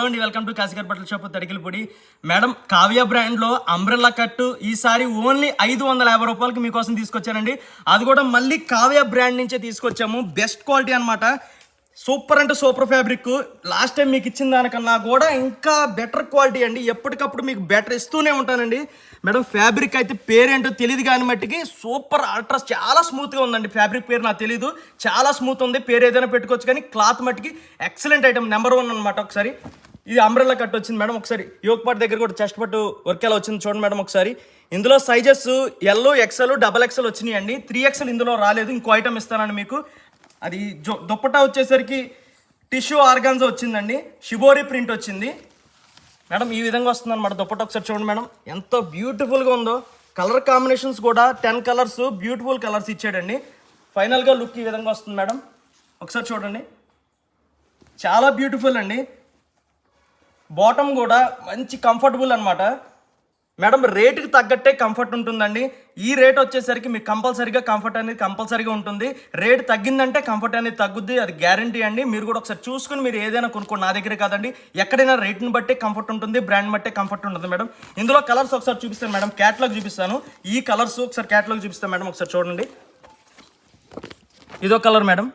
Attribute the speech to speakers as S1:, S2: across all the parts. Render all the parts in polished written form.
S1: Welcome to Kasigari బట్టల shop Thadikalapudi. Madam Kavya brand లో umbrella కట్టు ఈసారి ఓన్లీ 550 రూపాయలకి మీకోసం తీసుకొచ్చానండి. అది కూడా మళ్ళీ కావ్య బ్రాండ్ నుంచే తీసుకొచ్చాము. బెస్ట్ క్వాలిటీ అనమాట. సూపర్ అంటే సూపర్ ఫ్యాబ్రిక్. లాస్ట్ టైం మీకు ఇచ్చిన దానికన్నా కూడా ఇంకా బెటర్ క్వాలిటీ అండి. ఎప్పటికప్పుడు మీకు బెటర్ ఇస్తూనే ఉంటానండి. మేడం ఫ్యాబ్రిక్ అయితే పేరేంటో తెలియదు కానీ మట్టికి సూపర్ అల్ట్రాస్ చాలా స్మూత్గా ఉందండి. ఫ్యాబ్రిక్ పేరు నాకు తెలియదు, చాలా స్మూత్ ఉంది. పేరు ఏదైనా పెట్టుకోవచ్చు కానీ క్లాత్ మట్టికి ఎక్సలెంట్ ఐటమ్, నెంబర్ 1 అనమాట. ఒకసారి ఇది అంబ్రెల్లా కట్ వచ్చింది మేడం. ఒకసారి యోక్ పార్ట్ దగ్గర కూడా చెస్ట్ పట్టు వర్క్ ఎలా వచ్చింది చూడండి మేడం. ఒకసారి ఇందులో సైజెస్ ఎల్లో, ఎక్సెల్, XXL వచ్చినాయండి. 3XL ఇందులో రాలేదు. ఇంకో ఐటమ్ ఇస్తానండి మీకు. అది దుప్పటా వచ్చేసరికి టిష్యూ ఆర్గాన్జా వచ్చిందండి. షిబోరి ప్రింట్ వచ్చింది మేడం. ఈ విధంగా వస్తుంది అనమాట దుప్పటా. ఒకసారి చూడండి మేడం ఎంత బ్యూటిఫుల్గా ఉందో. కలర్ కాంబినేషన్స్ కూడా 10 కలర్స్, బ్యూటిఫుల్ కలర్స్ ఇచ్చాడండి. ఫైనల్గా లుక్ ఈ విధంగా వస్తుంది మేడం. ఒకసారి చూడండి, చాలా బ్యూటిఫుల్ అండి. బాటమ్ కూడా మంచి కంఫర్టబుల్ అనమాట మేడం. రేటుకి తగ్గట్టే కంఫర్ట్ ఉంటుందండి. ఈ రేట్ వచ్చేసరికి మీకు కంపల్సరీగా కంఫర్ట్ అనేది కంపల్సరీగా ఉంటుంది. రేట్ తగ్గిందంటే కంఫర్ట్ అనేది తగ్గుద్ది, అది గ్యారంటీ అండి. మీరు కూడా ఒకసారి చూసుకుని మీరు ఏదైనా కొనుక్కోండి. నా దగ్గరే కాదండి, ఎక్కడైనా రేట్ని బట్టే కంఫర్ట్ ఉంటుంది, బ్రాండ్ బట్టే కంఫర్ట్ ఉంటుంది మేడం. ఇందులో కలర్స్ ఒకసారి చూపిస్తాను మేడం. క్యాటలాగ్ చూపిస్తాను. ఈ కలర్స్ ఒకసారి క్యాటలాగ్ చూపిస్తాను మేడం. ఒకసారి చూడండి, ఇదో కలర్ మేడం.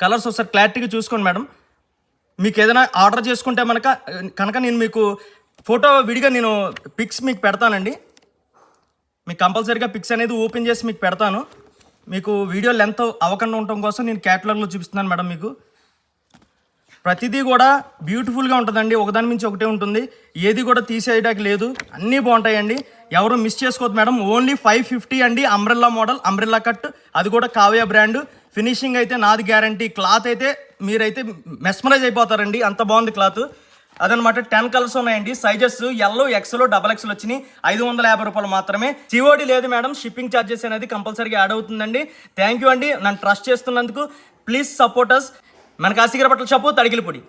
S1: కలర్స్ ఒకసారి క్లారిటీగా చూసుకోండి మేడం. మీకు ఏదైనా ఆర్డర్ చేసుకుంటే కనుక నేను మీకు ఫోటో విడిగా నేను పిక్స్ మీకు పెడతానండి. మీకు కంపల్సరీగా పిక్స్ అనేది ఓపెన్ చేసి మీకు పెడతాను. మీకు వీడియో లెంత్ అవ్వకుండా ఉండటం కోసం నేను క్యాటలాగ్లో చూపిస్తున్నాను మేడం. మీకు ప్రతిదీ కూడా బ్యూటిఫుల్గా ఉంటుందండి. ఒకదాని మించి ఒకటే ఉంటుంది. ఏది కూడా తీసేయడానికి లేదు, అన్నీ బాగుంటాయండి. ఎవరు మిస్ చేసుకోవద్దు మేడం. ఓన్లీ 550 అండి. అంబ్రెల్లా మోడల్, అంబ్రెల్లా కట్, అది కూడా కావ్య బ్రాండ్. ఫినిషింగ్ అయితే నాది గ్యారంటీ. క్లాత్ అయితే మీరైతే మెస్మరైజ్ అయిపోతారండి, అంత బాగుంది క్లాత్. అదనమాట. 10 కలర్స్ ఉన్నాయండి. సైజెస్ ఎల్లో, XXL, XXL వచ్చినాయి. 550 రూపాయలు మాత్రమే. COD లేదు మేడం. షిప్పింగ్ ఛార్జెస్ అనేది కంపల్సరీగా యాడ్ అవుతుందండి. థ్యాంక్ యూ అండి నన్ను ట్రస్ట్ చేస్తున్నందుకు. Please support us. మన కాశీగారి బట్టల షాపు తడికిలపూడి.